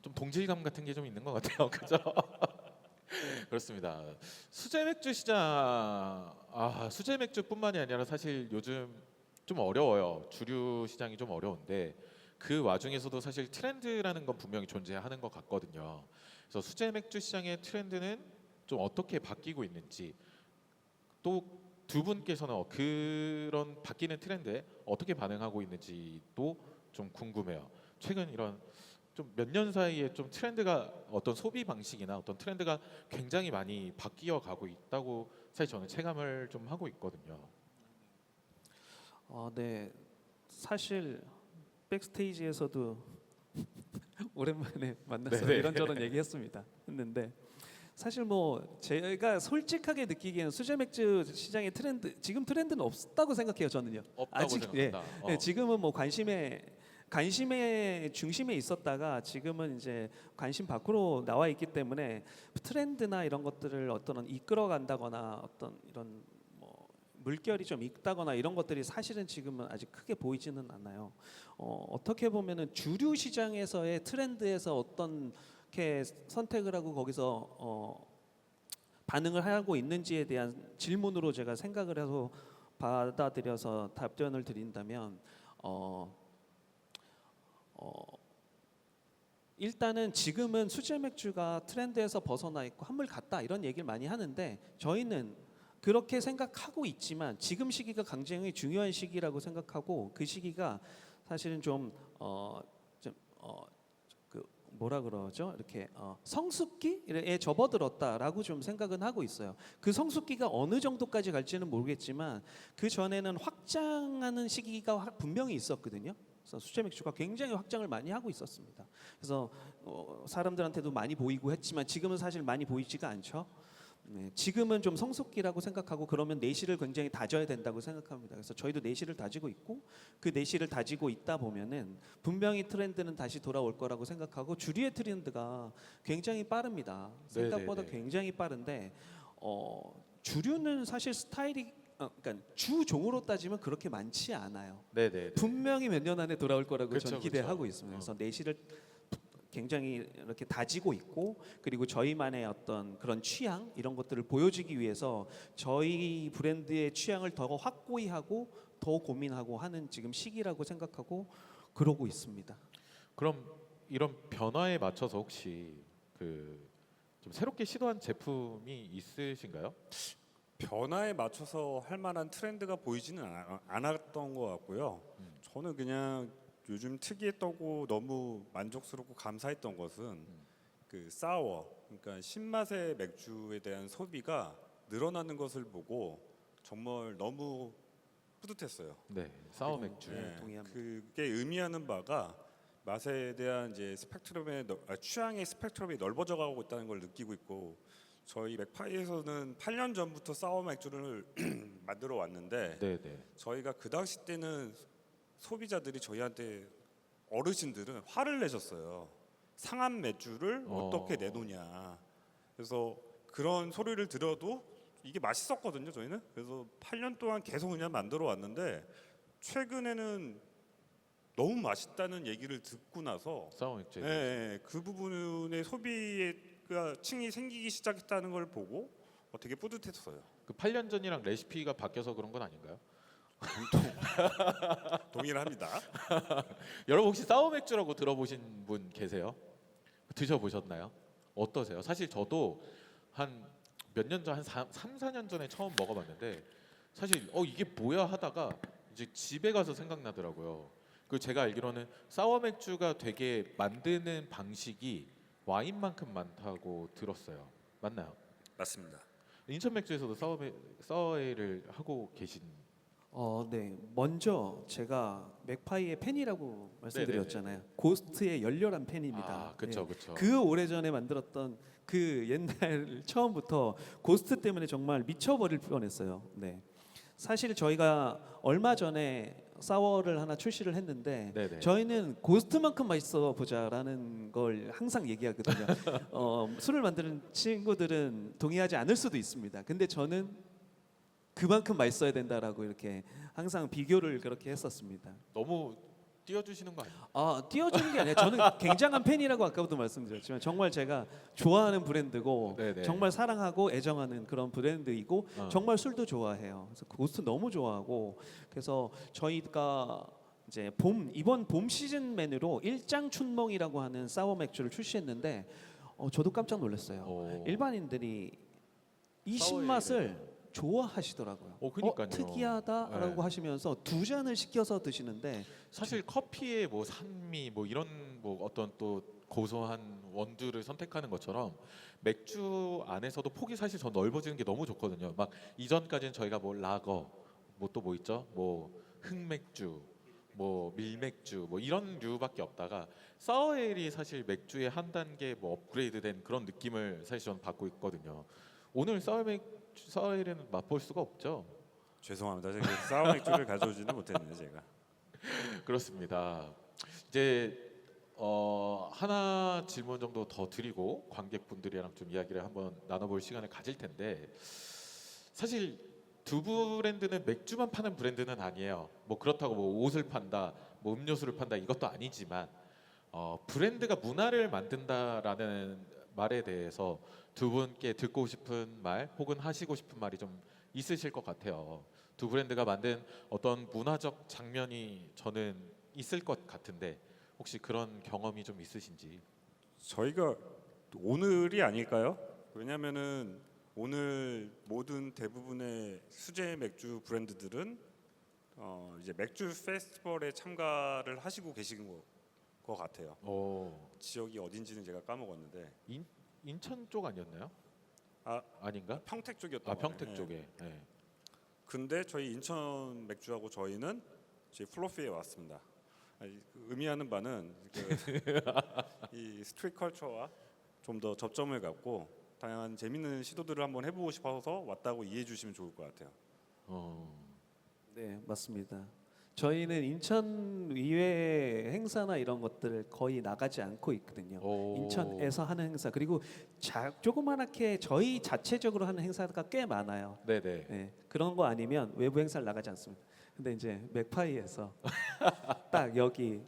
좀 동질감 같은 게 좀 있는 것 같아요. 그죠? 그렇습니다. 수제 맥주 시장 수제 맥주뿐만이 아니라 사실 요즘 좀 어려워요. 주류 시장이 좀 어려운데 그 와중에서도 사실 트렌드라는 건 분명히 존재하는 것 같거든요. 그래서 수제 맥주 시장의 트렌드는 좀 어떻게 바뀌고 있는지 또 두 분께서는 그런 바뀌는 트렌드에 어떻게 반응하고 있는지도 좀 궁금해요. 최근 이런 좀 몇 년 사이에 좀 트렌드가 어떤 소비 방식이나 어떤 트렌드가 굉장히 많이 바뀌어 가고 있다고 사실 저는 체감을 좀 하고 있거든요. 네. 사실 백스테이지에서도 오랜만에 만나서 네네. 이런저런 얘기했습니다. 했는데 사실 뭐 제가 솔직하게 느끼기에는 수제 맥주 시장의 지금 트렌드는 없다고 생각해요. 저는요. 없다고 예. 생각한다. 네, 지금은 뭐 관심의 중심에 있었다가 지금은 이제 관심 밖으로 나와 있기 때문에 트렌드나 이런 것들을 어떤 이끌어간다거나 어떤 이런 뭐 물결이 좀 있다거나 이런 것들이 사실은 지금은 아직 크게 보이지는 않아요. 어떻게 보면은 주류 시장에서의 트렌드에서 어떤 이렇게 선택을 하고 거기서 반응을 하고 있는지에 대한 질문으로 제가 생각을 해서 받아들여서 답변을 드린다면 일단은 지금은 수제 맥주가 트렌드에서 벗어나 있고 한물 같다 이런 얘기를 많이 하는데 저희는 그렇게 생각하고 있지만 지금 시기가 굉장히 중요한 시기라고 생각하고 그 시기가 사실은 그 뭐라 그러죠? 이렇게 성숙기에 접어들었다라고 좀 생각은 하고 있어요. 그 성숙기가 어느 정도까지 갈지는 모르겠지만 그 전에는 확장하는 시기가 분명히 있었거든요. 그래서 수제 맥주가 굉장히 확장을 많이 하고 있었습니다. 그래서 사람들한테도 많이 보이고 했지만 지금은 사실 많이 보이지가 않죠. 네, 지금은 좀 성숙기라고 생각하고 그러면 내실을 굉장히 다져야 된다고 생각합니다. 그래서 저희도 내실을 다지고 있고 그 내실을 다지고 있다 보면은 분명히 트렌드는 다시 돌아올 거라고 생각하고 주류의 트렌드가 굉장히 빠릅니다. 생각보다 네네네. 굉장히 빠른데 주류는 사실 스타일이 그러니까 주종으로 따지면 그렇게 많지 않아요. 네네. 분명히 몇 년 안에 돌아올 거라고 그쵸, 저는 기대하고 있습니다. 그래서 내실을 굉장히 이렇게 다지고 있고 그리고 저희만의 어떤 그런 취향 이런 것들을 보여주기 위해서 저희 브랜드의 취향을 더 확고히 하고 더 고민하고 하는 지금 시기라고 생각하고 그러고 있습니다. 그럼 이런 변화에 맞춰서 혹시 좀 새롭게 시도한 제품이 있으신가요? 변화에 맞춰서 할 만한 트렌드가 보이지는 않았던 것 같고요. 저는 그냥 요즘 특이했다고 너무 만족스럽고 감사했던 것은 그 사워, 그러니까 신맛의 맥주에 대한 소비가 늘어나는 것을 보고 정말 너무 뿌듯했어요. 네, 사워 맥주. 네, 동의합니다. 그게 의미하는 바가 맛에 대한 이제 취향의 스펙트럼이 넓어져 가고 있다는 걸 느끼고 있고 저희 맥파이에서는 8년 전부터 사워 맥주를 만들어 왔는데 네네. 저희가 그 당시 때는 소비자들이 저희한테 어르신들은 화를 내셨어요. 상한 맥주를 어떻게 내놓냐. 그래서 그런 소리를 들어도 이게 맛있었거든요. 저희는. 그래서 8년 동안 계속 그냥 만들어 왔는데 최근에는 너무 맛있다는 얘기를 듣고 나서 사워 맥주. 그 부분의 소비가 층이 생기기 시작했다는 걸 보고 되게 뿌듯했어요. 그 8년 전이랑 레시피가 바뀌어서 그런 건 아닌가요? 동의를 합니다. 여러분 혹시 사워 맥주라고 들어보신 분 계세요? 드셔보셨나요? 어떠세요? 사실 저도 한 몇 년 전, 한 3, 4년 전에 처음 먹어봤는데 사실 이게 뭐야 하다가 이제 집에 가서 생각나더라고요. 그 제가 알기로는 사워 맥주가 되게 만드는 방식이 와인만큼 많다고 들었어요. 맞나요? 맞습니다. 인천 맥주에서도 사워에이를 하고 계신. 네. 먼저 제가 맥파이의 팬이라고 말씀드렸잖아요. 고스트의 열렬한 팬입니다. 그렇죠, 그렇죠. 그 오래전에 만들었던 그 옛날 처음부터 고스트 때문에 정말 미쳐버릴 뻔했어요. 네. 사실 저희가 얼마 전에 사워를 하나 출시를 했는데 네네. 저희는 고스트만큼 맛있어 보자라는 걸 항상 얘기하거든요. 술을 만드는 친구들은 동의하지 않을 수도 있습니다. 근데 저는 그만큼 맛있어야 된다라고 이렇게 항상 비교를 그렇게 했었습니다. 너무 띄워주시는 거 아니에요? 띄워주는 게 아니라 저는 굉장한 팬이라고 아까부터 말씀드렸지만 정말 제가 좋아하는 브랜드고 네네. 정말 사랑하고 애정하는 그런 브랜드이고 어. 정말 술도 좋아해요. 그래서 고스트 너무 좋아하고 그래서 저희가 이제 이번 봄 시즌 메뉴로 일장춘몽이라고 하는 사워 맥주를 출시했는데 저도 깜짝 놀랐어요. 오. 일반인들이 이 사워 신맛을 좋아하시더라고요. 그니까요. 특이하다라고 네. 하시면서 두 잔을 시켜서 드시는데 사실 커피에 뭐 산미 뭐 이런 뭐 어떤 또 고소한 원두를 선택하는 것처럼 맥주 안에서도 폭이 사실 더 넓어지는 게 너무 좋거든요. 막 이전까지는 저희가 뭐 라거 뭐 또 뭐 있죠? 뭐 흑맥주 뭐 밀맥주 뭐 이런 류밖에 없다가 사워에일이 사실 맥주의 한 단계 뭐 업그레이드된 그런 느낌을 사실 저는 받고 있거든요. 오늘 사워에일은 맛볼 수가 없죠. 죄송합니다. 제가 사워 맥주를 가져오지는 못했네요, 제가. 그렇습니다. 이제 하나 질문 정도 더 드리고 관객분들이랑 좀 이야기를 한번 나눠볼 시간을 가질 텐데 사실 두 브랜드는 맥주만 파는 브랜드는 아니에요. 뭐 그렇다고 뭐 옷을 판다, 뭐 음료수를 판다 이것도 아니지만 브랜드가 문화를 만든다라는 말에 대해서 두 분께 듣고 싶은 말 혹은 하시고 싶은 말이 좀 있으실 것 같아요. 두 브랜드가 만든 어떤 문화적 장면이 저는 있을 것 같은데 혹시 그런 경험이 좀 있으신지? 저희가 오늘이 아닐까요? 왜냐면은 오늘 모든 대부분의 수제 맥주 브랜드들은 이제 맥주 페스티벌에 참가를 하시고 계신 것 같아요. 지역이 어딘지는 제가 까먹었는데 인천 쪽 아니었나요? 아닌가? 평택 쪽이었던 것 평택 같아요. 쪽에. 네. 근데 저희 인천 맥주하고 저희는 저희 플로피에 왔습니다. 의미하는 바는 이 스트릿 컬처와 좀 더 접점을 갖고 다양한 재밌는 시도들을 한번 해보고 싶어서 왔다고 이해해 주시면 좋을 것 같아요. 네, 맞습니다. 저희는 인천 이외의 행사나 이런 것들을 거의 나가지 않고 있거든요. 인천에서 하는 행사 그리고 조그맣게 저희 자체적으로 하는 행사가 꽤 많아요. 네네. 네, 그런 거 아니면 외부 행사를 나가지 않습니다. 근데 이제 맥파이에서 딱 여기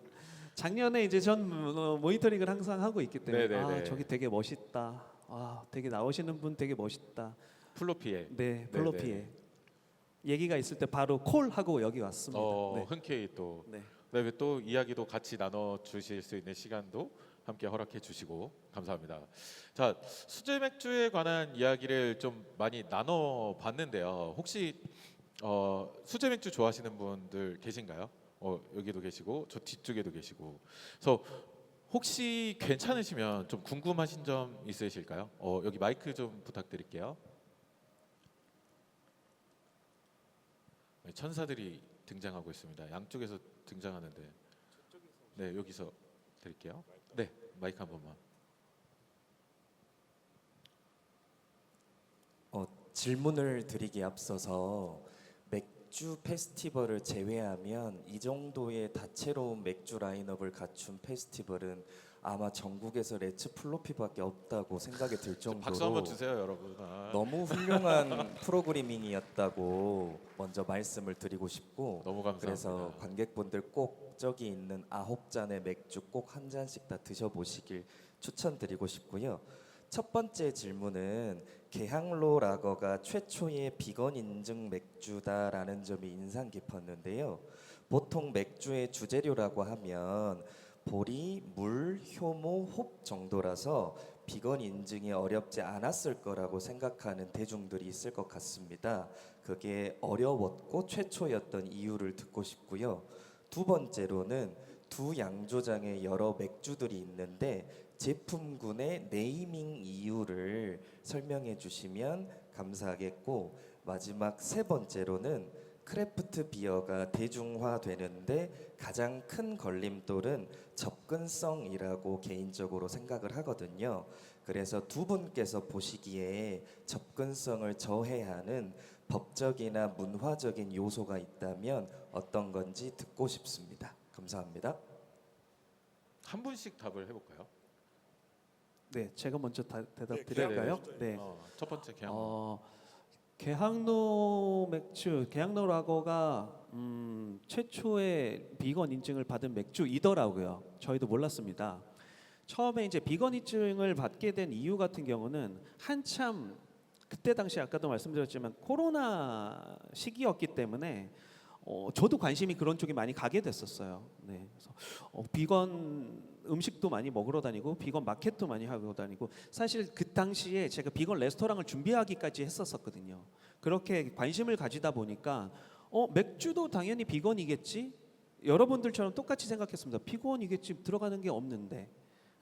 작년에 이제 전 모니터링을 항상 하고 있기 때문에 네네네. 저기 되게 멋있다. 되게 나오시는 분 되게 멋있다. 플로피에. 네, 플로피에 네네. 얘기가 있을 때 바로 콜하고 여기 왔습니다. 네. 흔쾌히 또 네. 그다음에 또 이야기도 같이 나눠 주실 수 있는 시간도 함께 허락해 주시고 감사합니다. 자, 수제 맥주에 관한 이야기를 좀 많이 나눠 봤는데요. 혹시 수제 맥주 좋아하시는 분들 계신가요? 여기도 계시고 저 뒤쪽에도 계시고. 그래서 혹시 괜찮으시면 좀 궁금하신 점 있으실까요? 여기 마이크 좀 부탁드릴게요. 네, 천사들이 등장하고 있습니다. 양쪽에서 등장하는데. 네, 여기서 드릴게요. 네, 마이크 한 번만. 질문을 드리기에 앞서서 맥주 페스티벌을 제외하면 이 정도의 다채로운 맥주 라인업을 갖춘 페스티벌은 아마 전국에서 레츠 플로피밖에 없다고 생각이 들 박수 한번 정도로 주세요, 여러분. 너무 훌륭한 프로그래밍이었다고 먼저 말씀을 드리고 싶고, 너무 감사합니다. 그래서 관객분들 꼭 저기 있는 9잔의 맥주 꼭 한 잔씩 다 드셔보시길 추천드리고 싶고요. 첫 번째 질문은 개항로 라거가 최초의 비건 인증 맥주다라는 점이 인상 깊었는데요. 보통 맥주의 주재료라고 하면 보리, 물, 효모, 홉 정도라서 비건 인증이 어렵지 않았을 거라고 생각하는 대중들이 있을 것 같습니다. 그게 어려웠고 최초였던 이유를 듣고 싶고요. 두 번째로는 두 양조장에 여러 맥주들이 있는데 제품군의 네이밍 이유를 설명해 주시면 감사하겠고, 마지막 세 번째로는 크래프트 비어가 대중화되는데 가장 큰 걸림돌은 접근성이라고 개인적으로 생각을 하거든요. 그래서 두 분께서 보시기에 접근성을 저해하는 법적이나 문화적인 요소가 있다면 어떤 건지 듣고 싶습니다. 감사합니다. 한 분씩 답을 해볼까요? 네, 제가 먼저 대답 네, 드릴까요? 네네. 네. 첫 번째 개항. 계양로 맥주, 계양로 라거가 최초의 비건 인증을 받은 맥주이더라고요. 저희도 몰랐습니다. 처음에 이제 비건 인증을 받게 된 이유 같은 경우는 한참 그때 당시 아까도 말씀드렸지만 코로나 시기였기 때문에 저도 관심이 그런 쪽에 많이 가게 됐었어요. 네, 그래서 비건 음식도 많이 먹으러 다니고 비건 마켓도 많이 하고 다니고 사실 그 당시에 제가 비건 레스토랑을 준비하기까지 했었거든요. 그렇게 관심을 가지다 보니까 맥주도 당연히 비건이겠지. 여러분들처럼 똑같이 생각했습니다. 비건이겠지 들어가는 게 없는데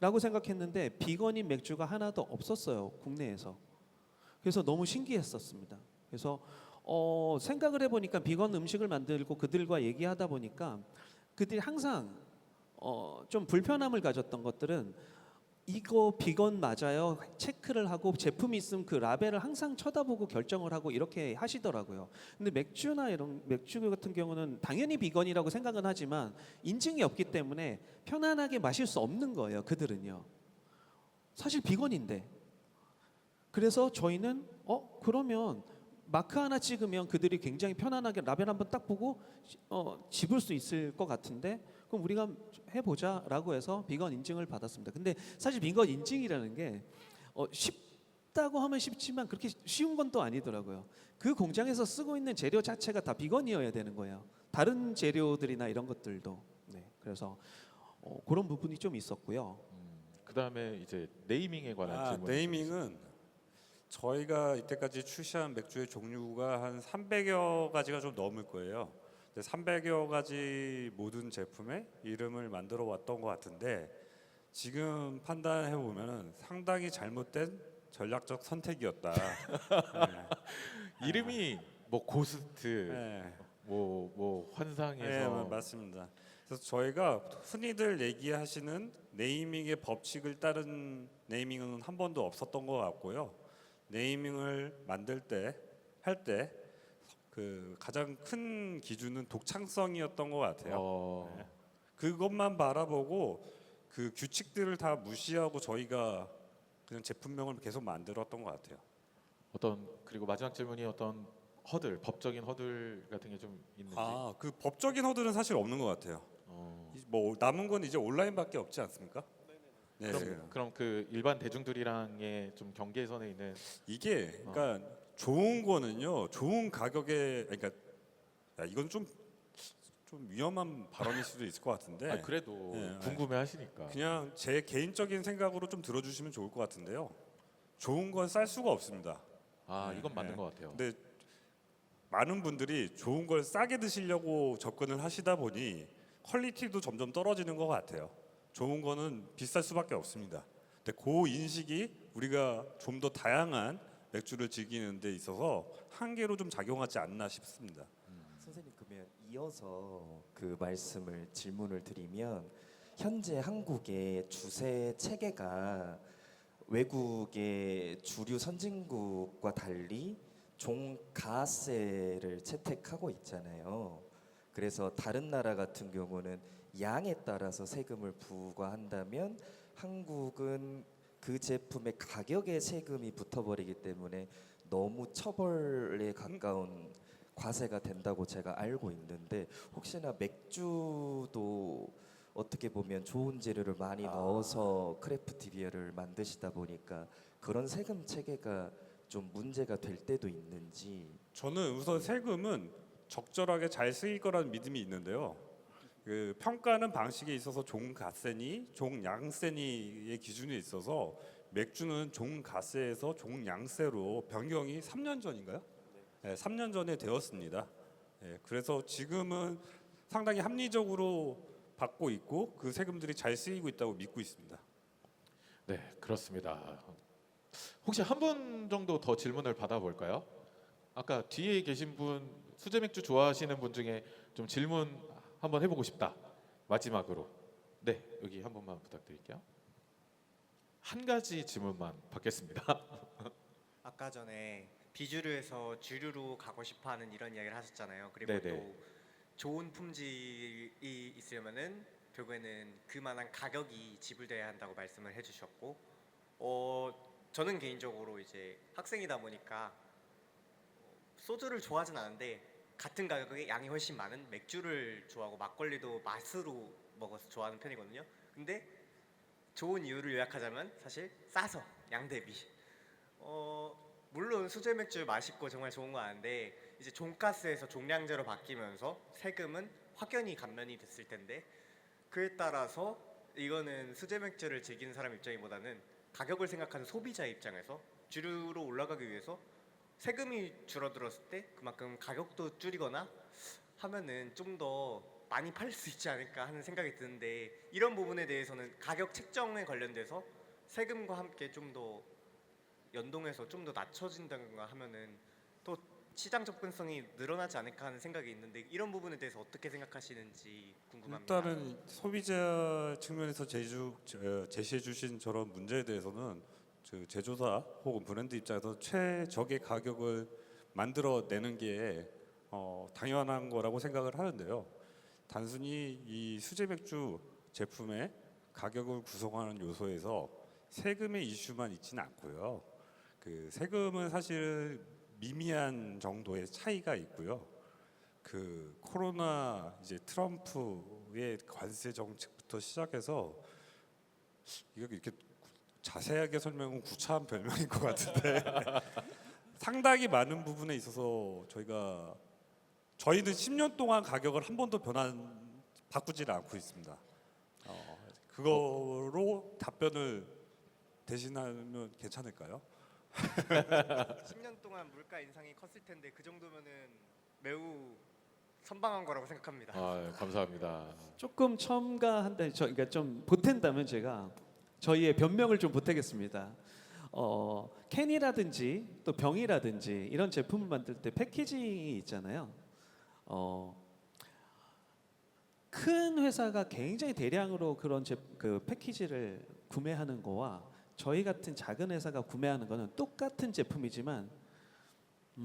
라고 생각했는데 비건인 맥주가 하나도 없었어요. 국내에서. 그래서 너무 신기했었습니다. 그래서 생각을 해보니까 비건 음식을 만들고 그들과 얘기하다 보니까 그들이 항상 좀 불편함을 가졌던 것들은 이거 비건 맞아요? 체크를 하고 제품이 있으면 그 라벨을 항상 쳐다보고 결정을 하고 이렇게 하시더라고요. 근데 맥주나 이런 맥주 같은 경우는 당연히 비건이라고 생각은 하지만 인증이 없기 때문에 편안하게 마실 수 없는 거예요. 그들은요. 사실 비건인데. 그래서 저희는 그러면 마크 하나 찍으면 그들이 굉장히 편안하게 라벨 한번 딱 보고 집을 수 있을 것 같은데 그럼 우리가 해보자라고 해서 비건 인증을 받았습니다. 근데 사실 비건 인증이라는 게 쉽다고 하면 쉽지만 그렇게 쉬운 건 또 아니더라고요. 그 공장에서 쓰고 있는 재료 자체가 다 비건이어야 되는 거예요. 다른 재료들이나 이런 것들도. 네, 그래서 그런 부분이 좀 있었고요. 그다음에 이제 네이밍에 관한 질문. 네이밍은 저희가 이때까지 출시한 맥주의 종류가 한 300여 가지가 좀 넘을 거예요. 300여 가지 모든 제품의 이름을 만들어 왔던 것 같은데 지금 판단해 보면은 상당히 잘못된 전략적 선택이었다. 이름이 뭐 고스트, 네. 뭐 환상에서 네, 맞습니다. 그래서 저희가 흔히들 얘기하시는 네이밍의 법칙을 따른 네이밍은 한 번도 없었던 것 같고요. 네이밍을 만들 때, 할 때 그 가장 큰 기준은 독창성이었던 것 같아요. 네. 그것만 바라보고 그 규칙들을 다 무시하고 저희가 그냥 제품명을 계속 만들었던 것 같아요. 그리고 마지막 질문이 어떤 허들, 법적인 허들 같은 게 좀 있는지. 그 법적인 허들은 사실 없는 것 같아요. 뭐 남은 건 이제 온라인밖에 없지 않습니까? 네. 그럼 그 일반 대중들이랑의 좀 경계선에 있는 이게 그러니까 좋은 거는요, 좋은 가격에 그러니까 이건 좀 위험한 발언일 수도 있을 것 같은데. 그래도 네, 궁금해하시니까. 그냥 제 개인적인 생각으로 좀 들어주시면 좋을 것 같은데요. 좋은 건 쌀 수가 없습니다. 이건 맞는 것 같아요. 근데 많은 분들이 좋은 걸 싸게 드시려고 접근을 하시다 보니 퀄리티도 점점 떨어지는 것 같아요. 좋은 거는 비쌀 수밖에 없습니다. 근데 그 인식이 우리가 좀 더 다양한 맥주를 즐기는 데 있어서 한계로 좀 작용하지 않나 싶습니다. 선생님 그러면 이어서 그 질문을 드리면 현재 한국의 주세 체계가 외국의 주류 선진국과 달리 종가세를 채택하고 있잖아요. 그래서 다른 나라 같은 경우는 양에 따라서 세금을 부과한다면 한국은 그 제품의 가격에 세금이 붙어버리기 때문에 너무 처벌에 가까운 과세가 된다고 제가 알고 있는데 혹시나 맥주도 어떻게 보면 좋은 재료를 많이 넣어서 크래프트 비어를 만드시다 보니까 그런 세금 체계가 좀 문제가 될 때도 있는지. 저는 우선 세금은 적절하게 잘 쓰일 거라는 믿음이 있는데요. 그 평가하는 방식에 있어서 종가세니 종양세니의 기준이 있어서 맥주는 종가세에서 종양세로 변경이 3년 전인가요? 네, 3년 전에 되었습니다. 네, 그래서 지금은 상당히 합리적으로 받고 있고 그 세금들이 잘 쓰이고 있다고 믿고 있습니다. 네, 그렇습니다. 혹시 한 분 정도 더 질문을 받아볼까요? 아까 뒤에 계신 분 수제 맥주 좋아하시는 분 중에 좀 질문 한번 해보고 싶다. 마지막으로. 네, 여기 한 번만 부탁드릴게요. 한 가지 질문만 받겠습니다. 아까 전에 비주류에서 주류로 가고 싶어하는 이런 이야기를 하셨잖아요. 그리고 네네. 또 좋은 품질이 있으려면은 결국에는 그만한 가격이 지불돼야 한다고 말씀을 해주셨고, 저는 개인적으로 이제 학생이다 보니까 소주를 좋아하진 않은데 같은 가격에 양이 훨씬 많은 맥주를 좋아하고 막걸리도 맛으로 먹어서 좋아하는 편이거든요. 근데 좋은 이유를 요약하자면 사실 싸서 양 대비. 물론 수제 맥주 맛있고 정말 좋은 거 아는데 이제 돈가스에서 종량제로 바뀌면서 세금은 확연히 감면이 됐을 텐데 그에 따라서 이거는 수제 맥주를 즐기는 사람 입장보다는 가격을 생각하는 소비자 입장에서 주류로 올라가기 위해서 세금이 줄어들었을 때 그만큼 가격도 줄이거나 하면은 좀 더 많이 팔 수 있지 않을까 하는 생각이 드는데 이런 부분에 대해서는 가격 책정에 관련돼서 세금과 함께 좀 더 연동해서 좀 더 낮춰진다든가 하면은 또 시장 접근성이 늘어나지 않을까 하는 생각이 있는데 이런 부분에 대해서 어떻게 생각하시는지 궁금합니다. 일단은 소비자 측면에서 제시해 주신 저런 문제에 대해서는 제조사 혹은 브랜드 입장에서 최적의 가격을 만들어내는 게 당연한 거라고 생각을 하는데요. 단순히 이 수제 맥주 제품의 가격을 구성하는 요소에서 세금의 이슈만 있지는 않고요. 그 세금은 사실 미미한 정도의 차이가 있고요. 그 코로나 이제 트럼프의 관세 정책부터 시작해서 이거 이렇게 자세하게 설명은 구차한 별명인 것 같은데 상당히 많은 부분에 있어서 저희는 10년 동안 가격을 한 번도 바꾸지를 않고 있습니다. 그거로 답변을 대신하면 괜찮을까요? 10년 동안 물가 인상이 컸을 텐데 그 정도면은 매우 선방한 거라고 생각합니다. 아, 감사합니다. 조금 첨가한다, 그러니까 좀 보탠다면 제가 저희의 변명을 좀 보태겠습니다. 캔이라든지 또 병이라든지 이런 제품을 만들 때 패키징이 있잖아요. 큰 회사가 굉장히 대량으로 그런 그 패키지를 구매하는 거와 저희 같은 작은 회사가 구매하는 거는 똑같은 제품이지만 7,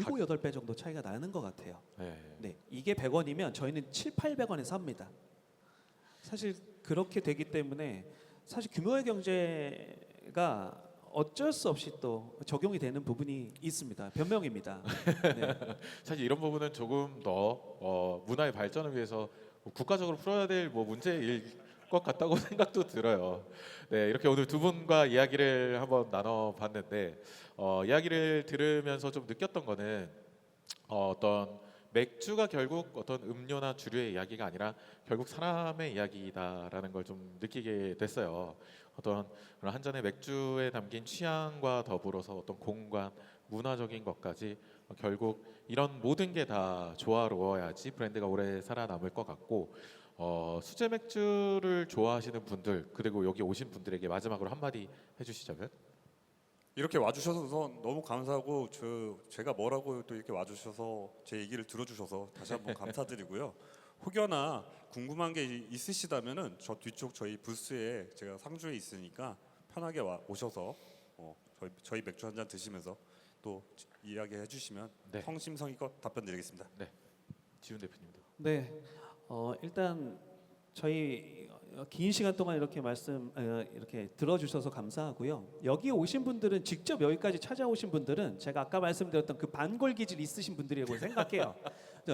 8배 정도 차이가 나는 것 같아요. 네. 네, 이게 100원이면 저희는 7, 800원에 삽니다. 사실 그렇게 되기 때문에 사실 규모의 경제가 어쩔 수 없이 또 적용이 되는 부분이 있습니다. 변명입니다. 네. 사실 이런 부분은 조금 더 문화의 발전을 위해서 국가적으로 풀어야 될 문제일 것 같다고 생각도 들어요. 네, 이렇게 오늘 두 분과 이야기를 한번 나눠봤는데 이야기를 들으면서 좀 느꼈던 거는 어떤 맥주가 결국 어떤 음료나 주류의 이야기가 아니라 결국 사람의 이야기다라는 걸 좀 느끼게 됐어요. 어떤 그런 한 잔의 맥주에 담긴 취향과 더불어서 어떤 공간, 문화적인 것까지 결국 이런 모든 게 다 조화로워야지 브랜드가 오래 살아남을 것 같고 수제 맥주를 좋아하시는 분들 그리고 여기 오신 분들에게 마지막으로 한마디 해주시자면? 이렇게 와주셔서 너무 감사하고 제가 뭐라고 또 이렇게 와주셔서 제 얘기를 들어주셔서 다시 한번 감사드리고요. 혹여나 궁금한 게 있으시다면은 저 뒤쪽 저희 부스에 제가 상주에 있으니까 편하게 오셔서 저희 맥주 한 잔 드시면서 또 이야기해 주시면 네. 성심성의껏 답변드리겠습니다. 네, 지훈 대표님도. 네, 일단 저희 긴 시간 동안 이렇게 이렇게 들어주셔서 감사하고요. 여기 오신 분들은 직접 여기까지 찾아오신 분들은 제가 아까 말씀드렸던 그 반골 기질 있으신 분들이라고 생각해요.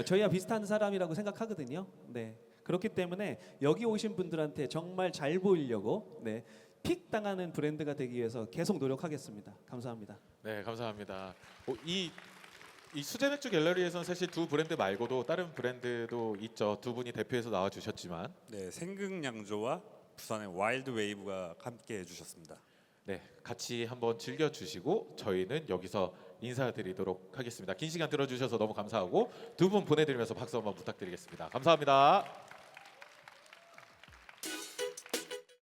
저희와 비슷한 사람이라고 생각하거든요. 네, 그렇기 때문에 여기 오신 분들한테 정말 잘 보이려고 픽 당하는 브랜드가 되기 위해서 계속 노력하겠습니다. 감사합니다. 네, 감사합니다. 이 수제 맥주 갤러리에서는 사실 두 브랜드 말고도 다른 브랜드도 있죠. 두 분이 대표해서 나와 주셨지만, 네, 생극양조와 부산의 와일드 웨이브가 함께 해주셨습니다. 네, 같이 한번 즐겨 주시고 저희는 여기서 인사드리도록 하겠습니다. 긴 시간 들어주셔서 너무 감사하고 두 분 보내드리면서 박수 한번 부탁드리겠습니다. 감사합니다.